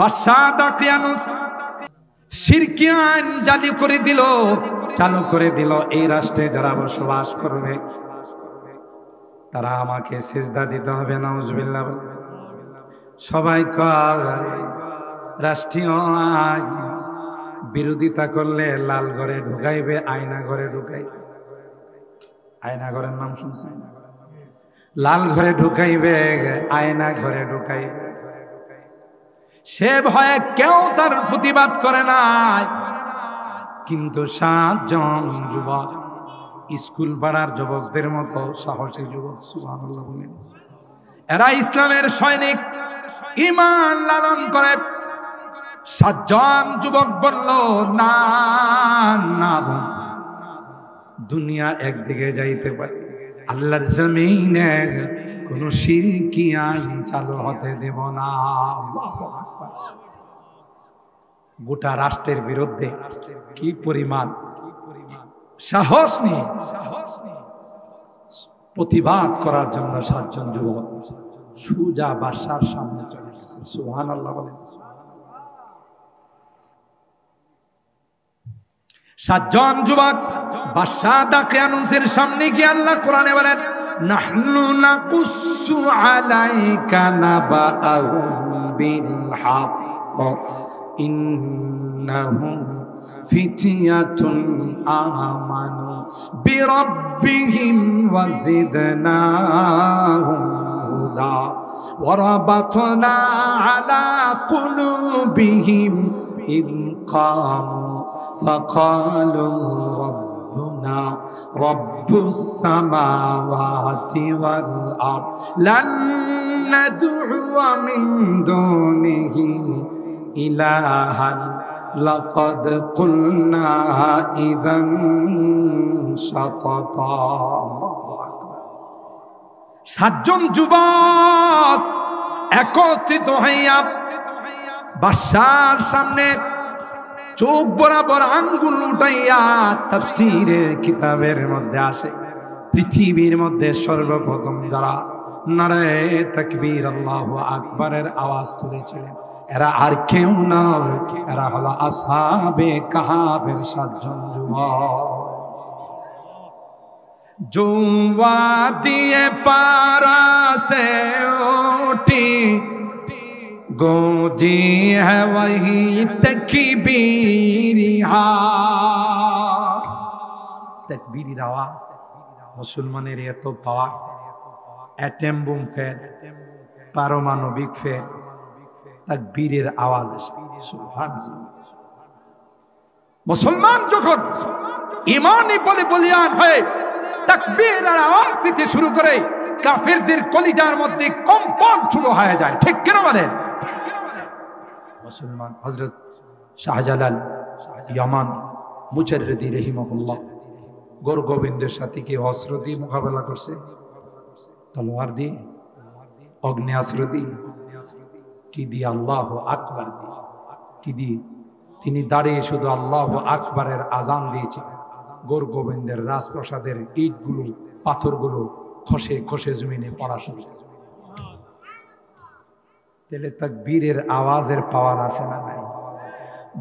বাদশাহ দাকিয়ানুস শিরকি আইন চালু করে দিল এই রাষ্ট্রে যারা বসবাস করবে তারা আমাকে সিজদা দিতে হবে। নাউজুবিল্লাহ। সবাই রাষ্ট্রীয় আইন বিরোধিতা করলে লাল ঘরে ঢুকাইবে, আয়না ঘরে ঢুকাইবে। আয়না ঘরের নাম শুনছেন? লাল ঘরে ঢুকাইবে, আয়না ঘরে ঢুকাইবে। সে ভয়ে কেউ তার প্রতিবাদ করে নাই। কিন্তু 7 জন যুবক, স্কুল পাড়ার যুবকদের মতো সাহসী যুবক, সুবহানাল্লাহ বলেন, এরা ইসলামের সৈনিক, ঈমান লালন করে। 7 জন যুবক বলল, না না, দুনিয়া একদিকে যাইতে পারে, আল্লাহর জমিনে কোন শিরকি আইন চালু হতে দেব না। আল্লাহু আকবার। গোটা রাষ্ট্রের বিরুদ্ধে কি পরিমাণ সাহস নিয়ে প্রতিবাদ করার জন্য 7 জন যুবক সুজা বাদশার সামনে চলে গেছে। সুবহানাল্লাহ বলেন। 7 জন যুবক বাদশাহ দাকিয়ানুসের সামনে গিয়ে আল্লাহ কোরআনে বলেন, নাহনু নাকুসু আলাইকা নাবাআহুম বিল হক ইন্নাহুম ফিতয়াতুন আমানু বিরাব্বিহিম ওয়াজিদনাহুম হুদা ওয়ারাবাতনা আলা কুলুবিহিম ইয কামু ফাকালু রব্বুনা রব্বুস সামাওয়াতি ওয়াল আরদ লান নাদউয়া মিন দুনিহি ইলাহান লাকাদ কুলনা ইযান শাতাতা। 7 জন যুবক একত্রিত হইয়া বাদশার সামনে চোখ বরাবর আঙ্গুল উঠাইয়া তাফসীরের কিতাবের মধ্যে আসে, পৃথিবীর মধ্যে সর্বপ্রথম যারা নারায়ে তাকবীর আল্লাহু আকবারের আওয়াজ তুলেছিলেন এরা আর কেউ না, এরা হলো আসহাবে কাহাফের 7 জন যুবক। जो वादिए फारा से उठी गूंजी है वही तकबीरी तकबीरी आवाज। मुसलमाনের এত পাওয়ার, অ্যাটম বুম ফেল, পারমাণবিক ফেল, তাকবীরের আওয়াজ এসে। সুবহানাল্লাহ। মুসলমান যখন ঈমানি বলে বলিয়ান হয়ে তাকবীরের আওয়াজ দিতে শুরু করে কাফেরদের কলিজার মধ্যে কম্পন শুরু হয়ে যায়। ঠিক কেন বলেন? মুসলমান হযরত শাহজালাল ইয়ামানি মুজাররিদি রাহিমাহুল্লাহ গোর গোবিন্দের সাথে কি অস্ত্র দিয়ে মোকাবেলা করছে? তলোয়ার দিয়ে, অগ্নেয়াস্ত্র দিয়ে, কি দিয়ে? আল্লাহু আকবার দিয়ে। কি দিয়ে? তিনি দাঁড়িয়ে শুধু আল্লাহু আকবারের আজান দিয়েছিলেন। গোর গোবিন্দের রাজপ্রাসাদের ইটগুলো, পাথরগুলো খসে খসে জমিনে পড়া শুরু। তাহলে তাকবীরের আওয়াজের পাওয়ার আছে না নাই?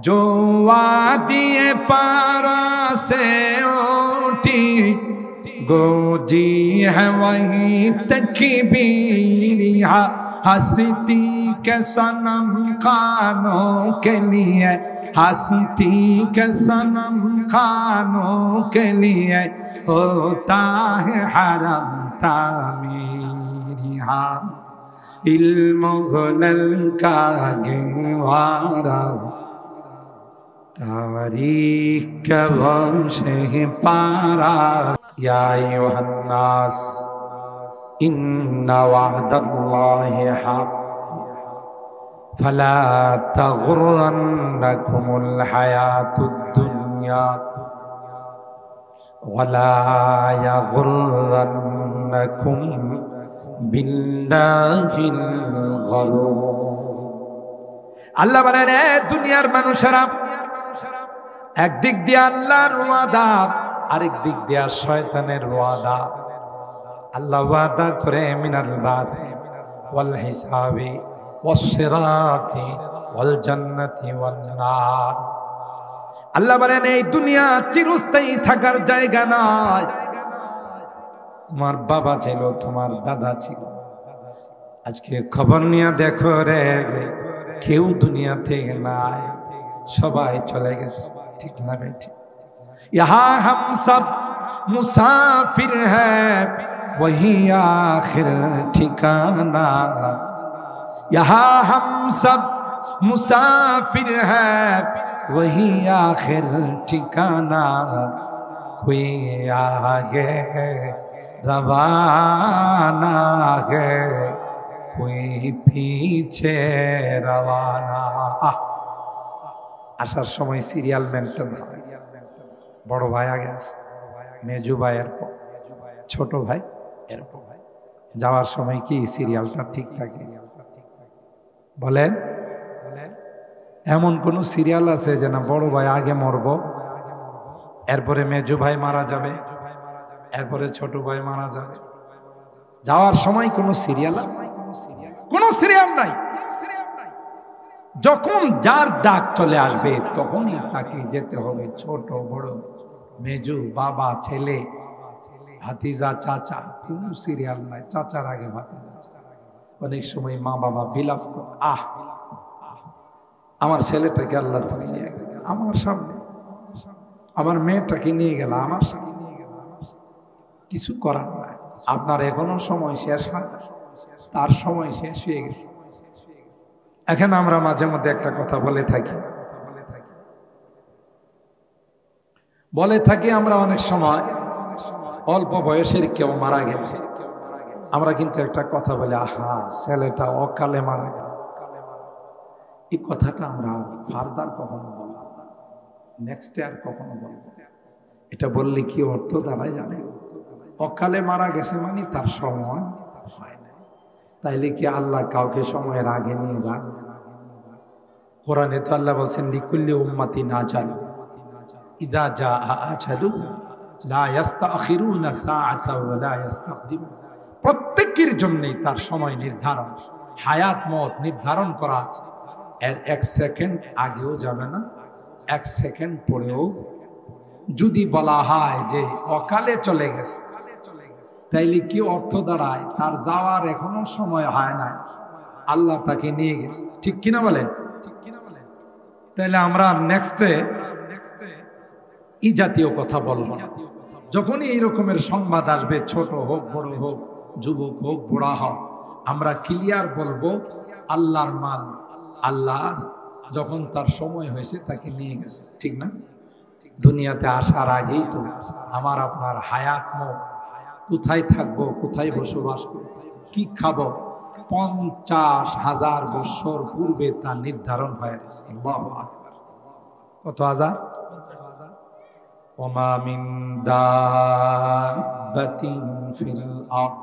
जो वादिए फारा से उठी गूंजी है वही तकबीरी हंसती के सनम खानों के लिए, हंसती के सनम खानों के लिए होता है हरम तामीरी इल्म गुलल का गवारा तारीख का वंश पारा। या अय्युहन्नास इन्ना वअदल्लाहि हक़ फला तगुर्रन्नकुमुल हयातुद दुनिया वला यगुर्रन्नकुम बिल्लाहिल गरूर। আল্লাহ বলেন, এ দুনিয়ার মানুষেরা, একদিক দিয়ে আল্লাহর ওয়াদা, আরেক দিক দিয়ে শয়তানের ওয়াদা। আল্লাহ ওয়াদা করে মিনাল বাতি ওয়াল হিসাবি ওয়াস সিরাতি ওয়াল জান্নাতি ওয়ান নার। আল্লাহ বলেন এই দুনিয়া চিরস্থায়ী থাকার জায়গা নয়। তোমার বাবা ছিল, তোমার দাদা ছিল, আজকে খবর নিয়ে দেখো রে, কেউ দুনিয়া থেকে নাই, সবাই চলে গেছে। ঠিক না ভাই? ঠিক। यहाँ हम सब मुसाफिर हैं, वही आखिर ठिकाना। यहाँ हम सब मुसाफिर हैं, वही आखिर ठिकाना। कोई आगे रवाना है, कोई पीछे रवाना। আসার সময় সিরিয়াল মেনটেন হয়। বড় ভাই আগে আসে, মেজু ভাই এরপর, ছোট ভাই এরপর। যাওয়ার সময় কি সিরিয়ালটা ঠিক থাকে? বলেন, এমন কোন সিরিয়াল আছে যে না বড় ভাই আগে মরব, এরপরে মেজু ভাই মারা যাবে, এরপরে ছোট ভাই মারা যাবে? যাওয়ার সময় কোন সিরিয়াল আছে? কোন সিরিয়াল নাই। যখন যার ডাক চলে আসবে তখনই তাকে যেতে হবে। ছোট বড়, মেজু, বাবা, ছেলে, ভাতিজা, চাচা, কোন সিরিয়াল নাই। চাচার আগে ভাতিজা। অনেক সময় মা বাবা বিলাপ করে, আহ আমার ছেলেটাকে আল্লাহ তুমি নিয়ে গেল আমার সামনে, আমার মেয়েটাকে নিয়ে গেল আমার সামনে, কিছু করার নাই। আপনার এখনো সময় শেষ হয় না, তার সময় শেষ হয়ে গেছে। এখন আমরা মাঝে মধ্যে একটা কথা বলে থাকি আমরা অনেক সময় অল্প বয়সের কেউ মারা গেল, আমরা কিন্তু একটা কথা বলি, আহা ছেলেটা অকালে মারা গেল। এই কথাটা আমরা ফার্দার কখনো বলবো না, নেক্সট আর কখনো বলবো। এটা বললে কি অর্থ দাঁড়ায় জানে? অকালে মারা গেছে মানে তার সময় হয় না। তাইলে কি আল্লাহ কাউকে সময়ের আগে নিয়ে যান? কোরআনে তো আল্লাহ বলছেন লিকুল্লি উম্মাতিন আজাল ইযা জাআ আজালু লা ইস্তাখিরুনা সাআতা ওয়া লা ইস্তাকদিমুন। প্রত্যেকের জন্যই তার সময় নির্ধারণ, হায়াত মত নির্ধারণ করা আছে। এর এক সেকেন্ড আগেও যাবে না, এক সেকেন্ড পরেও। যদি বলা হয় যে অকালে চলে গেছে, তাইলে কি অর্থ দাঁড়ায়? তার যাওয়ার এখনো সময় হয় না, আল্লাহ তাকে নিয়ে গেছে। ঠিক কিনা বলেন? তাইলে আমরা নেক্সটে এই জাতীয় কথা বলবো না। যখনই এই রকমের সংবাদ আসবে, ছোট হোক বড় হোক, যুবক হোক বুড়া হোক, আমরা ক্লিয়ার বলবো আল্লাহর মাল, আল্লাহ যখন তার সময় হয়েছে তাকে নিয়ে গেছে। ঠিক না? দুনিয়াতে আসার আগেই তো আমার আপনার হায়াত মত, কোথায় থাকবো, কোথায় বসবাস করবো, কি খাবো, 50,000 বছর পূর্বে তা নির্ধারণ হয়ে গেছে। আল্লাহু আকবার। কত হাজার? ওমা মিন দাব্বাতিন ফিল আরদ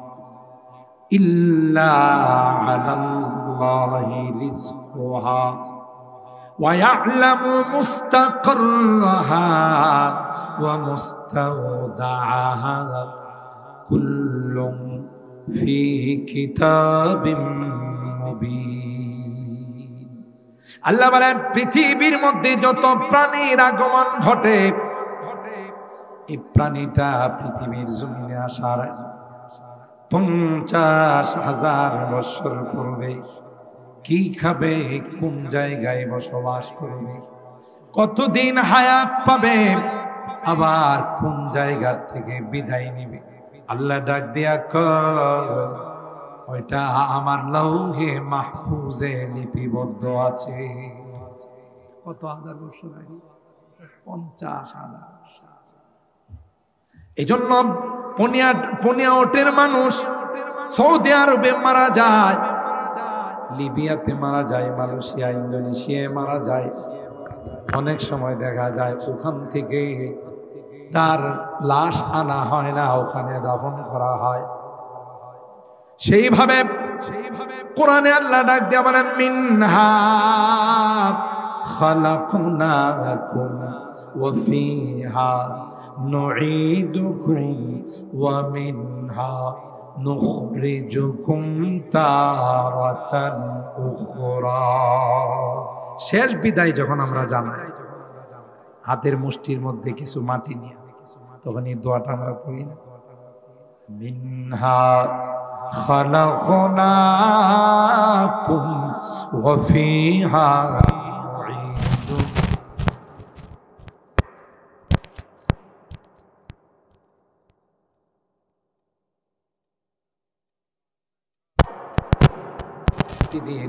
ইল্লা আলাল্লাহি রিজকুহা ওয়া ইয়ালামু মুস্তাকাররাহা ওয়া মুস্তাওদাআহা কুল্লুন ফি কিতাবিম মুবিন। আল্লাহ বলেন পৃথিবীর মধ্যে যত প্রাণীর আগমন ঘটে, এই প্রাণীটা পৃথিবীর জমিনে আসার 50,000 বছর পূর্বে কি খাবে, কোন জায়গায় বসবাস করবে, কতদিন হায়াত পাবে, আবার কোন জায়গা থেকে বিদায় নিবে, আল্লাহ ডাক দিয়া কর ওইটা আমার লৌহে মাহফুজে লিপিবদ্ধ আছে। কত হাজার বছর আগে? 50,000। এই জন্য পনিয়া ওটের মানুষ সৌদি আরবে মারা যায়, লিবিয়াতে মারা যায়, মালয়েশিয়া, ইন্দোনেশিয়ায় মারা যায়। অনেক সময় দেখা যায় ওখান থেকে তার লাশ আনা হয় না, ওখানে দাফন করা হয়। সেইভাবে কোরআনে আল্লাহ ডাক দিয়ে বলেন মিনহা খালাকনাকুম ওয়া ফিহা নুঈদুকুম ওয়া মিনহা নুখরিজুকুম তারাতান উখরা। শেষ বিদায় যখন আমরা জানাই, হাতের মুষ্টির মধ্যে কিছু মাটি নিয়ে, তখন এই দোয়াটা আমরা পড়ি না? মিনহা খালাকনাকুম ওয়া ফিহা নুঈদুকুম।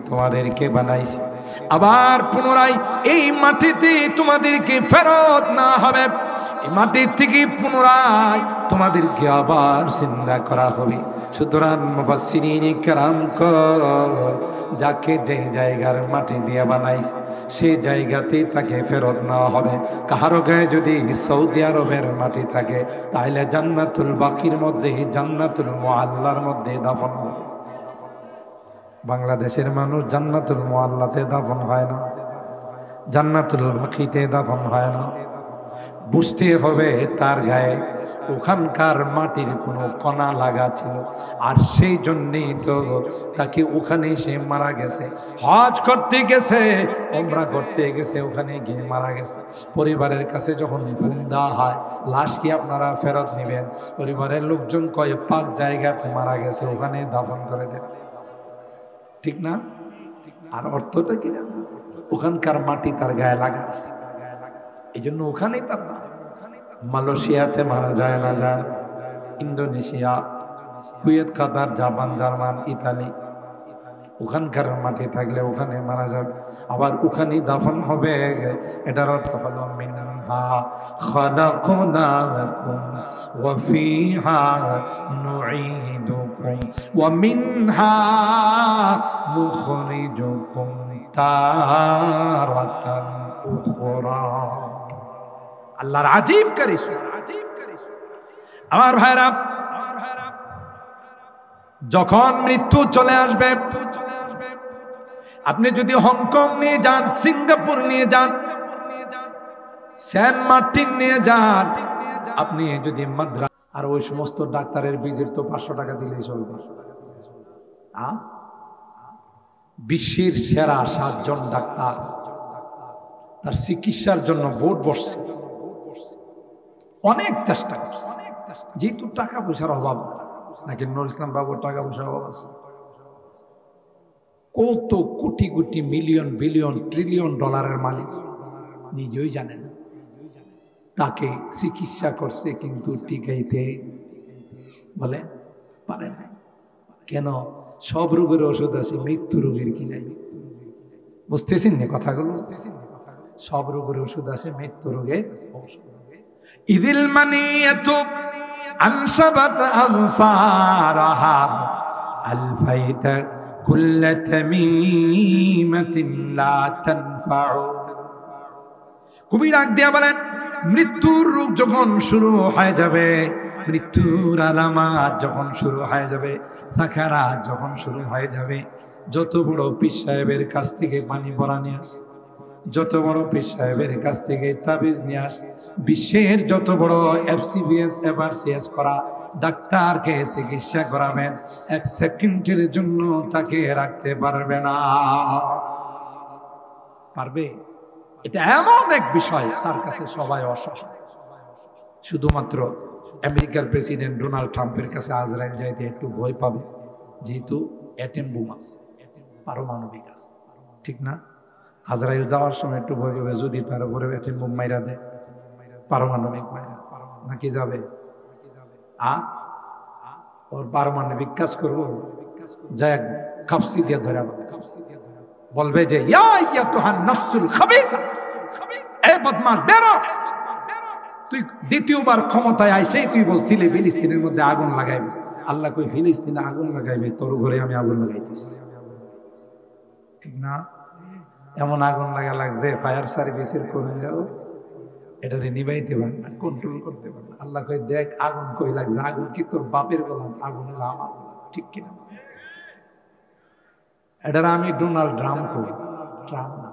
তোমাদেরকে বানাইছি, আবার পুনরায় এই মাটিতে তোমাদেরকে ফেরত না হবে, এই মাটির থেকে পুনরায় তোমাদেরকে আবার জিন্দা করা হবে। সুতরাং মুফাসসিরিন কেরাম যাকে যে জায়গার মাটি দিয়ে বানাইছে সেই জায়গাতেই তাকে ফেরত নেওয়া হবে। কাহারো গায়ে যদি সৌদি আরবের মাটি থাকে তাহলে জান্নাতুল বাকির মধ্যে, জান্নাতুল মুআল্লার মধ্যে দাফন হবে। বাংলাদেশের মানুষ জান্নাতুল মুআল্লাতে দাফন হয় না, জান্নাতুল বাকিতে দাফন হয় না। বুঝতে হবে তার গায়ে ওখানকার মাটির কোনো কণা লাগা ছিল, আর সেই জন্যই তো তাকে ওখানে সে মারা গেছে। হজ করতে গেছে, উমরা করতে গেছে, ওখানে গিয়ে মারা গেছে। পরিবারের কাছে যখন ফোন দেওয়া হয়, লাশ কি আপনারা ফেরত নেবেন? পরিবারের লোকজন কয় পাক জায়গাতে মারা গেছে, ওখানে দাফন করে দেন। ঠিক না? আর অর্থটা কি জানো? ওখানকার মাটি তার গায়ে লাগা আছে, এই জন্য ওখানেই তার নাম। মালয়েশিয়াতে মারা যায় না যায়, ইন্দোনেশিয়া, কুয়েত, কাতার, জাপান, জার্মান, ইতালি, ওখানকার মাটি থাকলে ওখানে মারা যাবে, আবার ওখানেই দাফন হবে। এটার অর্থ হলো মিনহা খালাকনাকুম ওয়া ফিহা নুঈদুকুম ওয়া মিনহা নুখরিজুকুম তারাতান উখরা। আল্লাহর আজীব কারিশমা। আমার ভাইরা, যখন মৃত্যু চলে আসবে, আপনি যদি হংকং নিয়ে যান, সিঙ্গাপুর নিয়ে যান, সেন্ট মার্টিন নিয়ে যান, আপনি যদি মাদ্রাজ, আর ওই সমস্ত ডাক্তারের ভিজিট তো 500 টাকা দিলেই চলবে। বিশ্বের সেরা 7 জন ডাক্তার তার চিকিৎসার জন্য বোর্ড বসছে, অনেক চেষ্টা করছে, যেহেতু টাকা পয়সার অভাব নাকি নুরুল ইসলাম বাবুর টাকা পয়সার অভাব আছে, কত crore crore million billion trillion ডলারের মালিক নিজেই জানে না, তাকে চিকিৎসা করছে কিন্তু টিকাইতে বলে পারে না। কেন? সব রোগের ওষুধ আছে, মৃত্যু রোগের কি নাই? বুঝতেছেন না কথাগুলো? সব রোগের ওষুধ আছে, মৃত্যু রোগের ঔষধ। ইদিল মানিয়াতু আনসাবাত আযফারাহা আলফাইতা কুল্লা তামিমাতিন লা তানফাউ। কবি ডাক দিয়া বলেন, মৃত্যুর রোগ যখন শুরু হয়ে যাবে, মৃত্যুর আলামত যখন শুরু হয়ে যাবে, সাকারাত যখন শুরু হয়ে যাবে, যত বড় পীর সাহেবের কাছ থেকে পানি পড়া নিয়ে আস, যত বড় পীর সাহেবের কাছ থেকে তাবিজ নিয়ে আস, বিশ্বের যত বড় FCBS FRCS করা ডাক্তারকে চিকিৎসা করাবেন, 1 সেকেন্ডের জন্য তাকে রাখতে পারবে না। পারবে? এটা এমন এক বিষয়, তার কাছে সবাই অসহায়। শুধুমাত্র আমেরিকার প্রেসিডেন্ট ডোনাল্ড ট্রাম্পের কাছে আজরাইল যাইতে একটু ভয় পাবে, যেহেতু অ্যাটম বোম আছে, পারমাণবিক আছে, ঠিক না? আজরাইল যাওয়ার সময় একটু ভয় পাবে, যদি তার উপরে অ্যাটম বোম মাইরা দেয়, পারমাণবিক মাইরা, নাকি যাবে? ওর পারমাণবিক কাজ করবো, যা কাপসি দিয়ে ধরে বলবে যে ইয়া আইয়াতুহান নাফসুল খাবিথা, এ বদমাশ বেরো। তুই দ্বিতীয়বার ক্ষমতায় আইসেই তুই বলছিলি ফিলিস্তিনের মধ্যে আগুন লাগাইবে। আল্লাহ কই ফিলিস্তিনে আগুন লাগাইবে, তোর ঘরে আমি আগুন লাগাইতেছি, ঠিক না? এমন আগুন লাগা লাগছে ফায়ার সার্ভিসের কর্মীরাও এটারে নিবাইতে পারে না, কন্ট্রোল করতে পারে না। আল্লাহ কই দেখ আগুন কই লাগছে, আগুন কি তোর বাপের গোলাম, আগুন হলো আমার, ঠিক কিনা? এটার আমি ডোনাল্ড ট্রাম্প করি, ট্রাম্প না।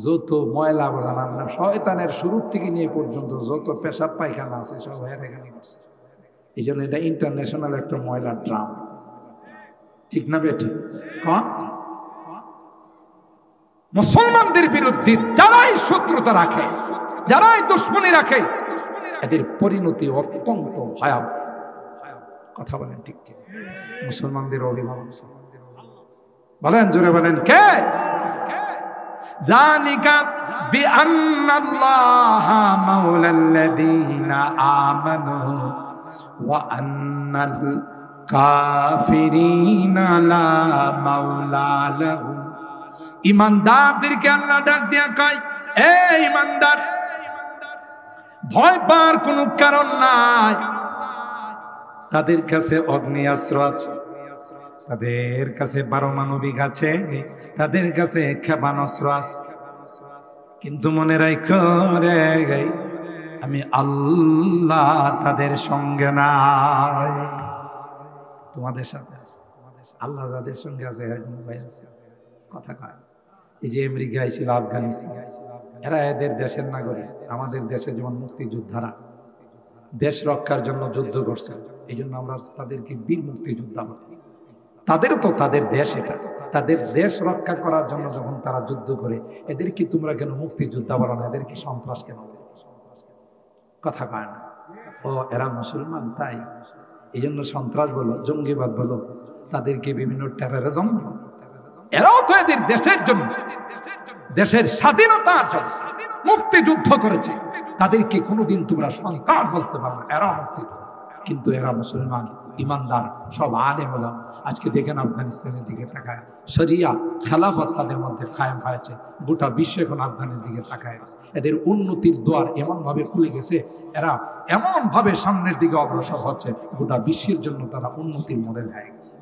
যত ময়লা আবর্জনা আপনার শয়তানের শুরু থেকে নিয়ে পর্যন্ত যত পেশাব পায়খানা আছে সব এখানে করছে, এই জন্য এটা ইন্টারন্যাশনাল একটা ময়লা ড্রাম, ঠিক না বেঠিক? মুসলমানদের বিরুদ্ধে যারাই শত্রুতা রাখে, যারাই দুশ্মনী রাখে, এদের পরিণতি অত্যন্ত ভয়াবহ। কথা বলেন ঠিক কি? মুসলমানদের অভিভাবক বলেন, জোরে বলেন, কে? যালিকা বিআন্নাল্লাহা মাওলাল্লাযীনা আমানু ওয়া আন্নাল কাফিরিনা লা মাওলা লাহুম। ঈমানদারদেরকে আল্লাহ ডাক দিয়া কয়, এ ঈমানদার, ভয় পাওয়ার কোনো কারণ নাই। তাদের কাছে অগ্নিয়াস্ত্র আছে, তাদের কাছে পারমাণবিক আছে, তাদের কাছে ক্ষেপণাস্ত্র আছে, কিন্তু মনে রাখো রে, আমি আল্লাহ তাদের সঙ্গে নাই। তোমাদের সাথে আছে আল্লাহ, যাদের সঙ্গে আছে এরকম ভয় আছে? কথা কয়। এই যে আমেরিকায় ছিল, আফগানিস্তান, এরা এদের দেশের নাগরিক। আমাদের দেশে যেমন মুক্তিযোদ্ধারা দেশ রক্ষার জন্য যুদ্ধ করছে, এই জন্য আমরা তাদেরকে বীর মুক্তিযোদ্ধা বলি। তাদেরও তো তাদের দেশ, এটা তাদের দেশ রক্ষা করার জন্য যখন তারা যুদ্ধ করে, এদের কি তোমরা কেন মুক্তিযোদ্ধা বলো না? এদের কি সন্ত্রাস কেন? কথা কয় না। ও এরা মুসলমান, তাই এই জন্য সন্ত্রাস বলো, জঙ্গিবাদ বলো, তাদেরকে বিভিন্ন টেররিজম বলো। এরাও তো এদের দেশের জন্য, দেশের স্বাধীনতার জন্য মুক্তিযুদ্ধ করেছে। তাদেরকে কোনোদিন তোমরা সন্ত্রাস বলতে পারো না, এরা মুক্তিযুদ্ধ। কিন্তু এরা মুসলমান, ইমানদার, সব আলেম ওলামা। আজকে দেখেন আফগানিস্তানের দিকে তাকায়, শরিয়া খেলাফত তাদের মধ্যে কায়েম হয়েছে। গোটা বিশ্ব এখন আফগানের দিকে তাকায়। এদের উন্নতির দ্বার এমন ভাবে খুলে গেছে, এরা এমন ভাবে সামনের দিকে অগ্রসর হচ্ছে, গোটা বিশ্বের জন্য তারা উন্নতির মডেল হয়ে গেছে।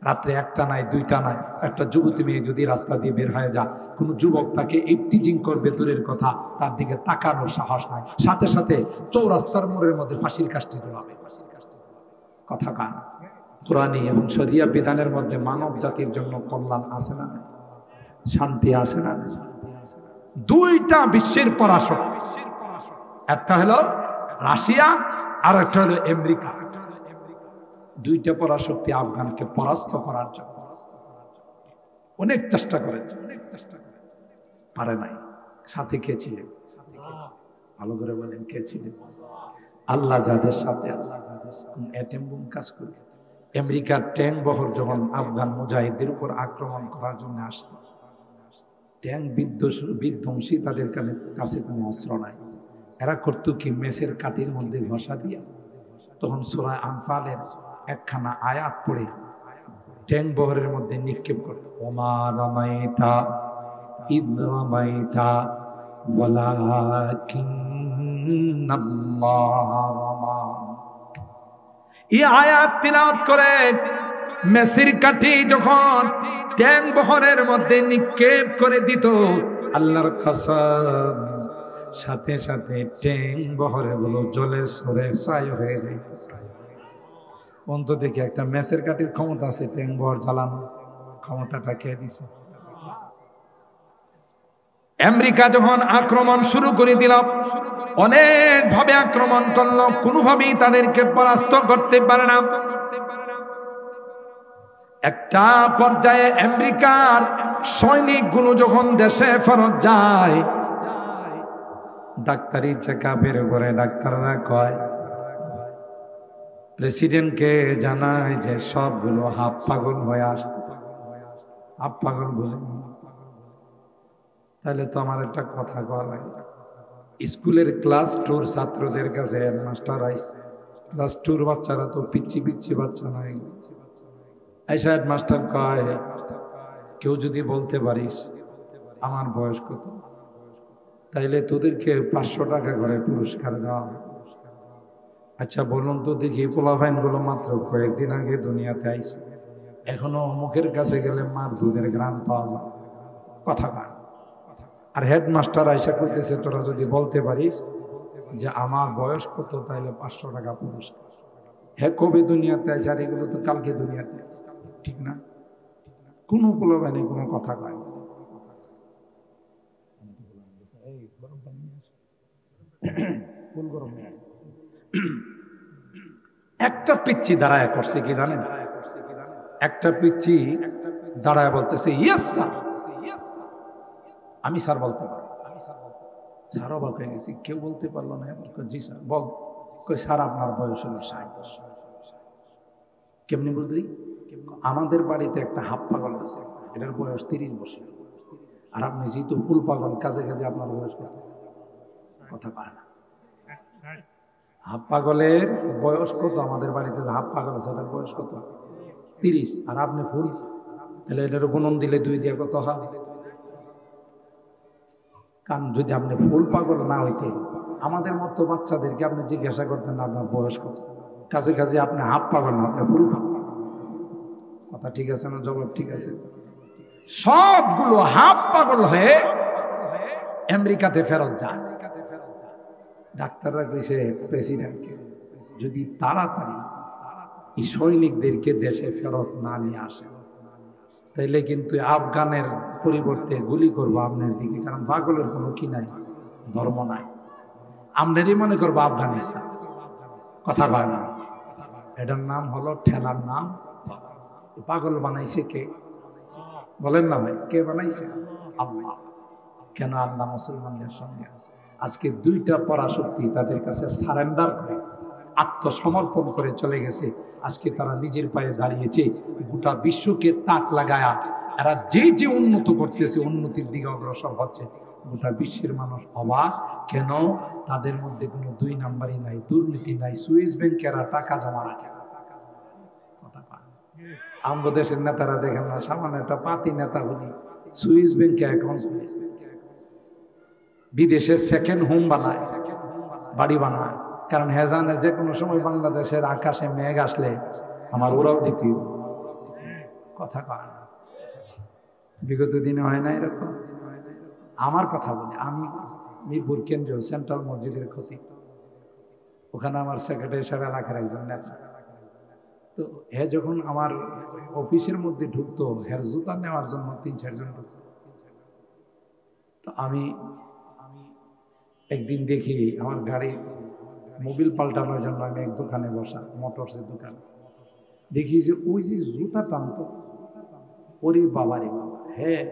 রাত্রে একটা নাই, দুইটা নাই, একটা যুবতী মেয়ে যদি রাস্তা দিয়ে বের হয়ে যায়, কোন যুবক তাকে ইফটিজিং করবে দূরের কথা, তার দিকে তাকানোর সাহস নাই, সাথে সাথে চৌরাস্তার মোড়ের মধ্যে ফাঁসির কাষ্ঠি ঝোলাবে। কথা কান। কোরআনী এবং শরিয়া বিধানের মধ্যে মানব জাতির জন্য কল্যাণ আছে না? শান্তি আছে না? দুইটা বিশ্বের পরাশক্তি, একটা হলো রাশিয়া আর একটা হলো আমেরিকা। দুইটা পরাশক্তি আফগানকে পরাস্ত করার জন্য অনেক চেষ্টা করেছে, পারে নাই। সাথে কে ছিলেন? ভালো করে বলেন, কে ছিলেন? আল্লাহ যাদের সাথে আছে। অ্যাটম বোম কাজ করে। আমেরিকার ট্যাঙ্ক বহর যখন আফগান মুজাহিদদের উপর আক্রমণ করার জন্য আসতো, ট্যাঙ্ক বিধ্বংসী, তাদের কাছে কোনো অস্ত্র নাই। এরা করতো কি, মেসের কাঠির মধ্যে ঘষা দিয়া তখন সূরা আনফালের একখানা আয়াত পড়ে ট্যাঙ্ক বহরের মধ্যে নিক্ষেপ করত। ওমা রামাইতা ইদ রামাইতা ওয়ালাকিন্নাল্লাহ রামা। এই আয়াত তিলাওয়াত করে মেসির কাঠি যখন ট্যাঙ্ক বহরের মধ্যে নিক্ষেপ করে দিত, আল্লাহর কসম, সাথে সাথে ট্যাঙ্ক বহরে গুলো জ্বলে সরে ছাই হয়ে যায়। অন্তত দেখি একটা মেসের কাঠির ক্ষমতা আছে, ট্যাঙ্ক বহর জ্বালানো ক্ষমতাটা কে দিছে? আমেরিকা যখন আক্রমণ শুরু করে দিল, অনেক ভাবে আক্রমণ করলো, কোনোভাবেই তাদেরকে পরাস্ত করতে পারে না। একটা পর্যায়ে আমেরিকার সৈনিকগুলো যখন দেশে ফেরত যায়, ডাক্তারি চেকআপের উপরে ডাক্তাররা কয়, প্রেসিডেন্টকে জানায় যে সবগুলো হাফ পাগল হয়ে আসতেছে। হাফ পাগল বলে, তাহলে তো আমার একটা কথা কওয়া লাগে। স্কুলের ক্লাস 2 ছাত্রদের কাছে হেডমাস্টার আইছে, ক্লাস 2 বাচ্চারা তো পিচ্ছি পিচ্ছি বাচ্চা নাই। আইসা হেডমাস্টার কয়, কেউ যদি বলতে পারিস আমার বয়স কত, তাইলে তোদেরকে 500 টাকা করে পুরস্কার দেওয়া হবে। আচ্ছা বলুন তো দেখি, পোলাফাইন গুলো মাত্র কয়েকদিন আগে দুনিয়াতে আইছে, এখনো মুখের কাছে গেলে মার দুধের গ্রাম পাওয়া যায়। কথা কয়। আর হেডমাস্টার আইসা কইতেছে, তোরা যদি বলতে পারিস যে আমার বয়স কত, তাইলে 500 টাকা পুরস্কার। হে কবে দুনিয়াতে আছে, আর এগুলো তো কালকে দুনিয়াতে আছে, ঠিক না? কোনো পোলাফাইনে কোনো কথা কয় না। একটা পিচ্ছি দাঁড়ায় করছে কি জানেন? একটা পিচ্ছি দাঁড়ায় বলতেছে, ইয়েস স্যার। আমি স্যার বলতে পারবো। স্যার অবাক হয়ে গেছি, কেউ বলতে পারলো না। জি স্যার বল। কই স্যার আপনার বয়স হলো 60 বছর। কেমনি বুঝলি? আমাদের বাড়িতে একটা হাফ পাগল আছে, এটার বয়স 30 বছর। আর আপনি যেহেতু ফুল পাগল, কাজে কাজে আপনার বয়স কত? কথা পায় না। হাফ পাগলের বয়স কত? আমাদের বাড়িতে যে হাফ পাগল আছে এটার বয়স কত? 30। আর আপনি ফুল, তাহলে এটার গুণন দিলে 2 দিয়ে কত হয়? কারণ যদি আপনি ফুল পাগল না হইতে, আমাদের মতো বাচ্চাদেরকে আপনি জিজ্ঞাসা করতেন না আপনার বয়স কত। কাজে কাজে আপনি হাফ পাগল না, আপনি ফুল পাগল। কথা ঠিক আছে না? জবাব ঠিক আছে। সবগুলো হাফ পাগল হয়ে আমেরিকাতে ফেরত যান। ডাক্তাররা কইছে প্রেসিডেন্টকে যদি তাড়াতাড়ি এই সৈনিকদেরকে দেশে ফেরত না নিয়ে আসে, তাইলে কিন্তু আফগানের পরিবর্তে গুলি করবো আপনার দিকে। কারণ পাগলের কোনো কি নাই, ধর্ম নাই। আমনেরই মনে করবো আফগানিস্তান। কথা কয় না? এটার নাম হলো, ঠেলার নাম পাগল বানাইছে কে? বলেন না ভাই, কে বানাইছে? আল্লাহ। কেন? আল্লাহ মুসলমানদের সঙ্গে আজকে 2টা পরাশক্তি তাদের কাছে সারেন্ডার করে, আত্মসমর্পণ করে চলে গেছে। আজকে তারা নিজের পায়ে দাঁড়িয়েছে, গোটা বিশ্বকে তাক লাগায়া এরা যে যে উন্নত করতেছে, উন্নতির দিকে অগ্রসর হচ্ছে। গোটা বিশ্বের মানুষ অবাক। কেন? তাদের মধ্যে কোনো 2 নাম্বারই নাই, দুর্নীতি নাই। সুইস ব্যাংকে এরা টাকা জমা রাখে। আমাদের দেশের নেতারা দেখেন না, সামান্য একটা পাতি নেতা হলি সুইস ব্যাংকে অ্যাকাউন্ট, বিদেশে সেকেন্ড হোম বানায়, বাড়ি বানায়। কারণ হ্যাঁ জানে যে কোনো সময় বাংলাদেশের আকাশে মেঘ আসলে আমার ওরাও দ্বিতীয়। কথা কয় না? বিগত দিনে হয় না এরকম? আমার কথা বলি, আমি মিরপুর কেন্দ্রীয় সেন্ট্রাল মসজিদের খসি, ওখানে আমার সেক্রেটারি সাহেব এলাকার একজন নেতা। তো হ্যাঁ যখন আমার অফিসের মধ্যে ঢুকতো, হ্যাঁ জুতা নেওয়ার জন্য 3-4 জন ঢুকতো। তো আমি একদিন দেখি আমার গাড়ি মোবিল পাল্টানোর জন্য আমি এক দোকানে বসা, মোটরসের দোকানে, দেখি যে ওই যে জুতা টানতো, ওরে বাবারে বাবা, হ্যাঁ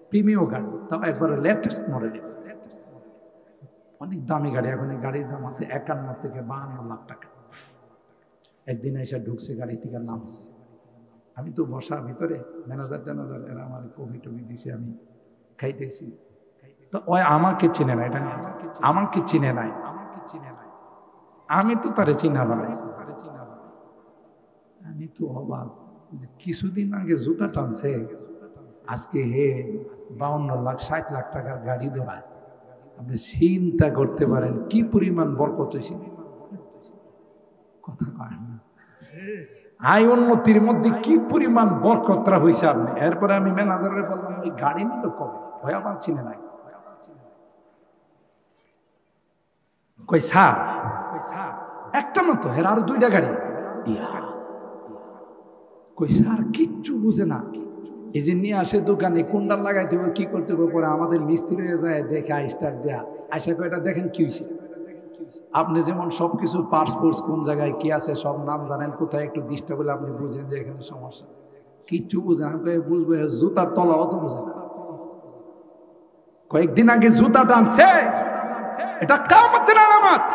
প্রিমিয় গাড়ি, তাও একবারে লেটেস্ট মডেল, অনেক দামি গাড়ি। এখন এই গাড়ির দাম আছে 51 থেকে 52 লাখ টাকা। একদিন এসে ঢুকছে, গাড়ি থেকে নামছে। আমি তো বসার ভিতরে, ম্যানেজার ট্যানেজার এরা আমার কফি টফি দিছে, আমি খাইতেছি। তো ওই আমাকে চিনে না, এটা আমাকে চিনে নাই, আমি তো তারে চিনা বানাইছি। আমি তো অবাক, কিছুদিন আগে জুতা টানছে, আজকে হে 52 লাখ 60 লাখ টাকার গাড়ি দৌড়ায়। আপনি চিন্তা করতে পারেন কি পরিমাণ বরকত হয়েছে। কথা কয় না? আয় উন্নতির মধ্যে কি পরিমাণ বরকতরা হয়েছে আপনি। এরপরে আমি ম্যানেজারে বললাম, ওই গাড়ি নিল কবে? ওই আমার চিনে নাই। কই স্যার একটা মতো, এর আরো 2টা গাড়ি। কই স্যার কিচ্ছু বুঝে না, এই যে নিয়ে আসে দোকানে, কুন্ডাল লাগাইতে হবে, কি করতে হবে, পরে আমাদের মিস্ত্রি হয়ে যায়, দেখে আইস্টার দেয়া আইসা কয়টা দেখেন কি হয়েছে। আপনি যেমন সবকিছু পাসপোর্ট কোন জায়গায় কি আছে সব নাম জানেন, কোথায় একটু দৃষ্টা বলে আপনি বুঝেন যে এখানে সমস্যা। কিচ্ছু বুঝে না, বুঝবো জুতার তলাও তো বুঝে না। কয়েকদিন আগে জুতা টানছে, এটা কিয়ামতের আলামত।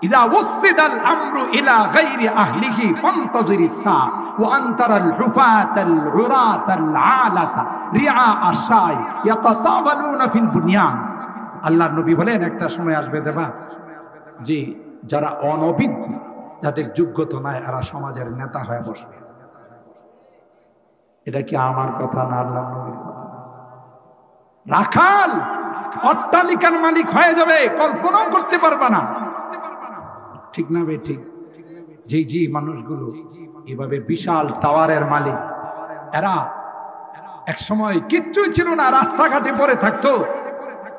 ইযা ওয়াসিদাল আমরু ইলা গায়রি আহলিহি ফান্তাযিরিস সা ওয়া আনতারাল হুফাতাল উরাতাল আলাতা রিআ আশাই ইয়াতাতাওয়ালুনা ফিল বুনিয়ান। আল্লাহর নবী বলেন, একটা সময় আসবে দেবা যে যারা অনভিজ্ঞ, যাদের যোগ্যতা নাই, এরা সমাজের নেতা হয়ে বসবে। এটা কি আমার কথা না আল্লাহর নবীর কথা? রাখাল অট্টালিকার মালিক হয়ে যাবে, কল্পনাও করতে পারবে না। ঠিক না বে? ঠিক। জি জি, মানুষগুলো এভাবে বিশাল টাওয়ারের মালিক, এরা এক সময় কিচ্ছুই ছিল না, রাস্তাঘাটে পড়ে থাকতো,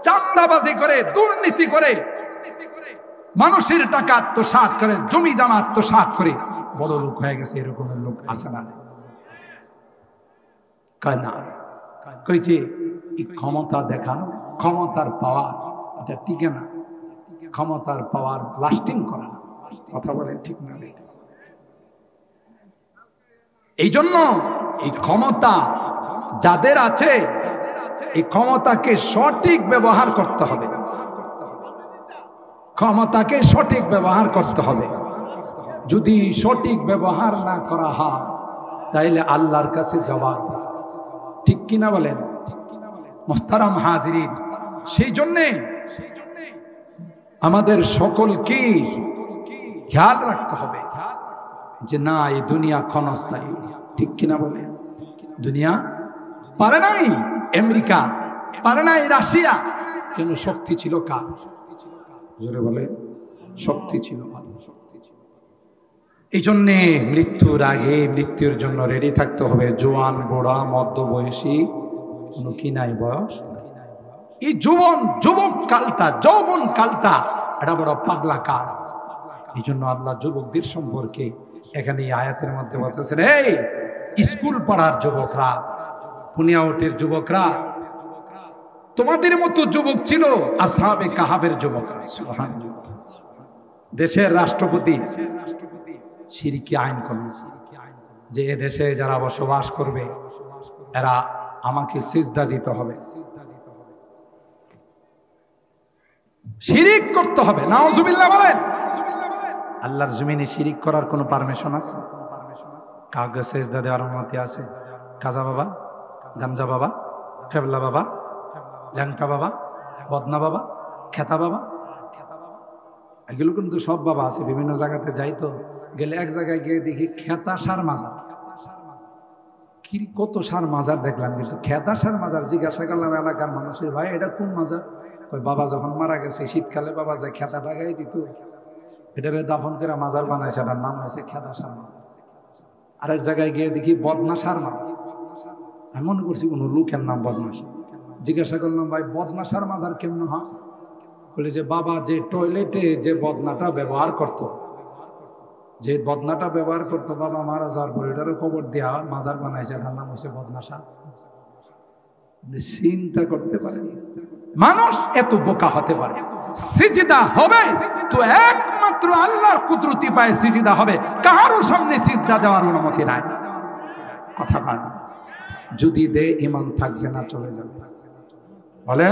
চাঁদাবাজি করে, দুর্নীতি করে, মানুষের টাকা আত্মসাৎ করে, জমি জামা আত্মসাৎ করে বড় লোক হয়ে গেছে। এরকমের লোক আছে না? কানা কইছে এই ক্ষমতা দেখানো, ক্ষমতার পাওয়ার, এটা টিকে না। ক্ষমতার পাওয়ার লাস্টিং করে না। কথা বলেন ঠিক না? এই জন্য এই ক্ষমতা যাদের আছে, এই ক্ষমতাকে সঠিক ব্যবহার করতে হবে। ক্ষমতাকে সঠিক ব্যবহার করতে হবে। যদি সঠিক ব্যবহার না করা হয় তাইলে আল্লাহর কাছে জবাব দিতে হবে। ঠিক কিনা বলেন মুহতারাম হাজিরিন? সেই জন্যে আমাদের সকলকে খেয়াল রাখতে হবে যে না, এই দুনিয়া ক্ষণস্থায়ী। ঠিক কিনা বলেন? দুনিয়া পারে নাই আমেরিকা, পারে নাই রাশিয়া, কিন্তু শক্তি ছিল কার? জোরে বলে, শক্তি ছিল আল্লাহ। এই জন্যে মৃত্যুর আগে মৃত্যুর জন্য রেডি থাকতে হবে। জোয়ান, বুড়া, মধ্যবয়সী, কোনো কি নাই বয়স। এই যুবক কালটা, যৌবন কালটা এটা বড় পাগলা কাল। এই জন্য আল্লাহ যুবকদের সম্পর্কে এখানে এই আয়াতের মধ্যে বলতেছেন, এই স্কুল পড়ার যুবকরা, পুনিয়াউটের যুবকরা, তোমাদের মতো যুবক ছিল আসহাবে কাহাফের যুবকরা। সুবহানাল্লাহ। দেশের রাষ্ট্রপতি শিরকি আইন করল যে এ দেশে যারা বসবাস করবে এরা আমাকে সিজদা দিতে হবে, শিরিক করতে হবে। নাউজুবিল্লাহ বলেন। আল্লাহর জমিনে শিরিক করার কোনো পারমিশন আছে? কাউকে সিজদা দেওয়ার অনুমতি আছে? কাজা বাবা, গামজা বাবা, কেবলা বাবা, ল্যাংটা বাবা, বদনা বাবা, খেতা বাবা, এগুলো কিন্তু সব বাবা আছে। বিভিন্ন জায়গাতে যাই তো, গেলে এক জায়গায় গিয়ে দেখি খেতা সার মাজার। কি কত সার মাজার দেখলাম, কিন্তু খেতা সার মাজার। জিজ্ঞাসা করলাম এলাকার মানুষের, ভাই এটা কোন মাজার? ওই বাবা যখন মারা গেছে শীতকালে বাবা যায় খেতাটা গায়ে দিত, এটারে দাফন করে মাজার বানাইছে, এটার নাম হয়েছে খেতা সার মাজার। আরেক জায়গায় গিয়ে দেখি বদনা সার মাজার। আমি মনে করছি কোনো লোকের নাম বদনা সার। জিজ্ঞাসা করলাম, ভাই বদনা সার মাজার কেমন হয়? বলে যে বাবা যে টয়লেটে যে বদনাটা ব্যবহার করত, যে বদনাটা ব্যবহার করতো বাবা মারা যাওয়ার পর এটারও কবর দেওয়া মাজার বানাইছে, এটার নাম হয়েছে বদনা সার। চিন্তা করতে পারে মানুষ এত বোকা হতে পারে? সিজদা হবে তো একমাত্র আল্লাহর কুদরতি পায়ে সিজদা হবে, কারো সামনে সিজদা দেওয়ার অনুমতি নাই। কথা বল, যদি দে ঈমান থাকবে না, চলে যাবে। বলে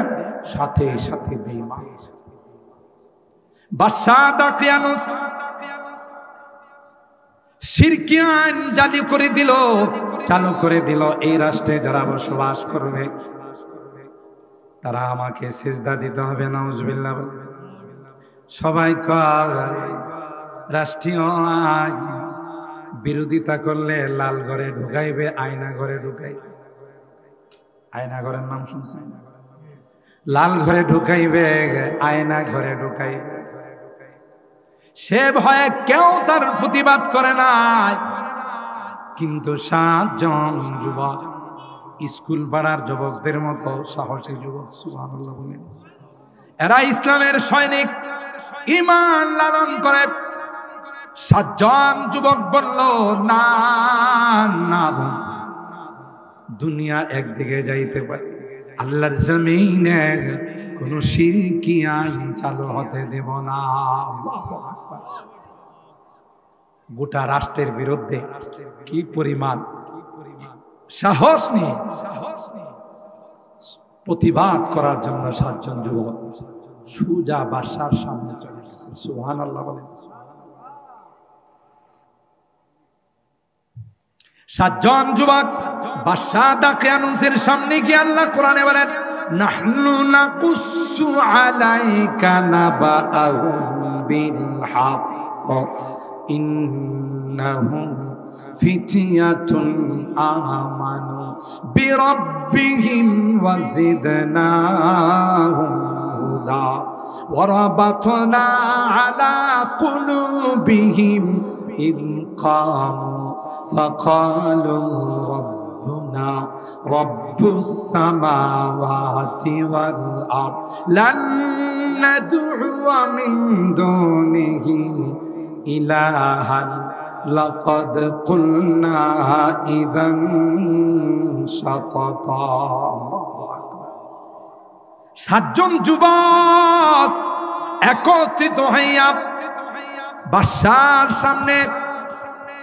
সাথে সাথে বেঈমান। বাদশা দাকিয়ানুস শিরকি আইন চালু করে দিল। এই রাষ্ট্রে যারা বসবাস করবে তারা আমাকে সিজদা দিতে হবে। নাউজুবিল্লাহ। সবাই রাষ্ট্রীয় আইন বিরোধিতা করলে লাল ঘরে ঢুকাইবে, আয়না ঘরে ঢুকাইবে। আয়না ঘরের নাম শুনছেন? লাল ঘরে ঢুকাইবে, আয়না ঘরে ঢুকাইবে। সে ভয়ে কেউ তার প্রতিবাদ করে নাই, কিন্তু 7 জন যুবক, স্কুল পাড়ার যুবকদের মতো সাহসী যুবক, সুবহানাল্লাহ বলেন, এরা ইসলামের সৈনিক, ঈমান লালন করে। 7 জন যুবক বলল, না না, দুনিয়া একদিকে যাইতে পারে, আল্লাহর জমিনে কোন শিরকি আইন চালু হতে দেব না। গোটা রাষ্ট্রের বিরুদ্ধে কি পরিমাণ সাহস নিয়ে প্রতিবাদ করার জন্য 7 জন যুবক সুজা বাদশার সামনে চলে গেছে। সুবহানাল্লাহ বলেন। 7 জন যুবক বাদশা দাকিয়ানুসের সামনে গিয়ে আল্লাহ কোরআনে বলেন, নাহনু নাকুসু আলাইকা নাবাআহুম বিল হক ইন্নাহুম ফিতয়াতুন আমানু বিরাব্বিহিম ওয়াজিদনাহুম হুদা ওয়ারাবাতনা আলা কুলুবিহিম ইয কামু فقالوا ربنا رب السماوات والأرض لن ندعو من دونه إلها لقد قلنا إذا شططا। 7 জন যুবক একত্রিত হইয়া বাদশার সামনে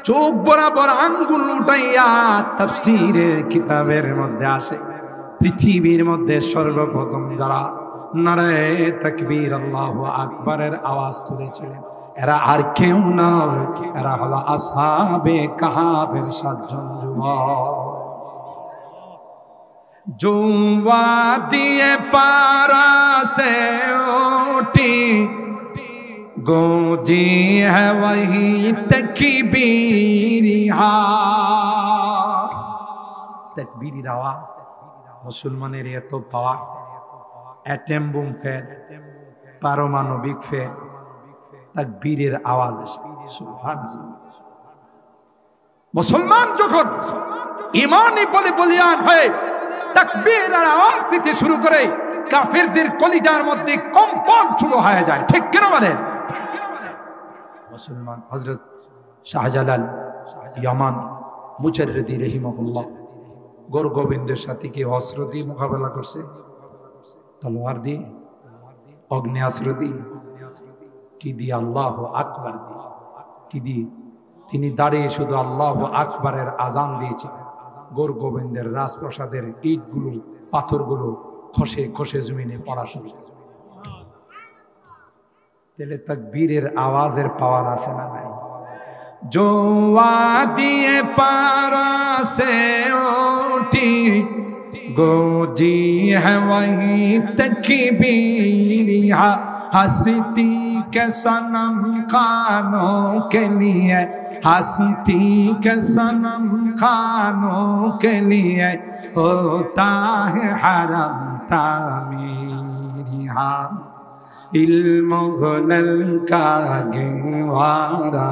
চোখ বরাবর আঙ্গুল উঠাইয়া, তাফসীরের কিতাবের মধ্যে আসে পৃথিবীর মধ্যে সর্বপ্রথম যারা নারায়ে তাকবীর আল্লাহু আকবারের আওয়াজ তুলেছিলেন এরা আর কেউ না, এরা হলো আসহাবে কাহাফের 7 জন যুবক। जो वादिए फारा से उठी गूंजी है वही तकबीरी आवाज मुसलमानेर एत पाওয়ার অ্যাটম বুম ফেল পারমাণবিক ফেল তাকবীরের আওয়াজ সুবহানাল্লাহ। মুসলমান যখন ঈমানি বলে বলিয়ান হয়ে তাকবীরের আওয়াজ দিতে শুরু করে কাফেরদের কলিজার মধ্যে কম্পন শুরু হয়ে যায়, ঠিক কেন বলেন? মুসলমান হযরত শাহজালাল ইয়ামান মুজাররিদি রাহিমাহুল্লাহ গোর গোবিন্দের সাথে কি অস্ত্র দিয়ে মোকাবেলা করছে? তলোয়ার দিয়ে, অগ্নেয়াস্ত্র দিয়ে, কি দিয়ে? আল্লাহু আকবার দিয়ে। কি দিয়ে? তিনি দাঁড়িয়ে শুধু আল্লাহু আকবারের আজান দিয়েছিলেন। গোর গোবিন্দের রাজপ্রাসাদের ইটগুলো পাথরগুলো খসে খসে জমিনে পড়া শুরু। তাহলে তাকবীরের আওয়াজের পাওয়ার আছে না নাই? जो वादिए फारा से उठी गूंजी है वही तकबीरिया हंसती के सनम खानों के लिए, हंसती के सनम खानों के लिए होता है हरम तामीरिया इल्म गुनल का गवारा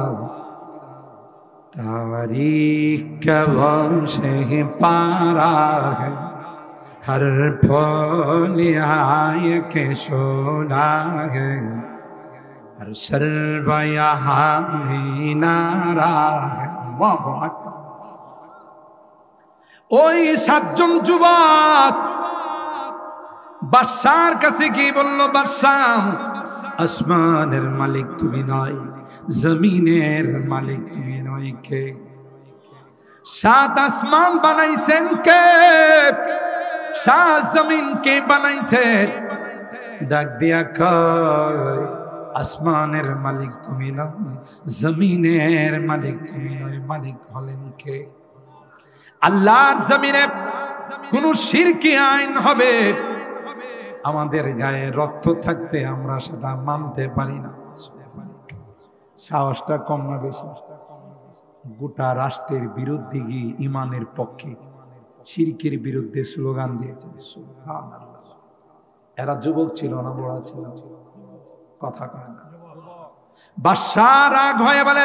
तारीख का वंश पारा है हर फूल आय के शोला है हर सर्व यहाँ नारा है। ওই 7 জন যুবক বাদশার কাছে গিয়ে বলল, বাদশাহ আসমানের মালিক তুমি নয়, জমিনের মালিক তুমি নয়, কে? 7 আসমান বানাইছেন কে? 7 জমিন কে বানাইছে? ডাক দিয়া কয় আসমানের মালিক তুমি নয়, জমিনের মালিক তুমি নয়, মালিক হলেন কে? আল্লাহর জমিনে কোন শিরকি আইন হবে, আমাদের গায়ে রক্ত থাকতে আমরা সেটা মানতে পারি না। সাহসটা কম না বেশি? গোটা রাষ্ট্রের বিরুদ্ধে গিয়ে ইমানের পক্ষে শিরকের বিরুদ্ধে স্লোগান দিয়েছে। সুবহানাল্লাহ। এরা যুবক ছিল না বড় ছিল? কথা কয় না। বাদশাহ রাগ হয়ে বলে,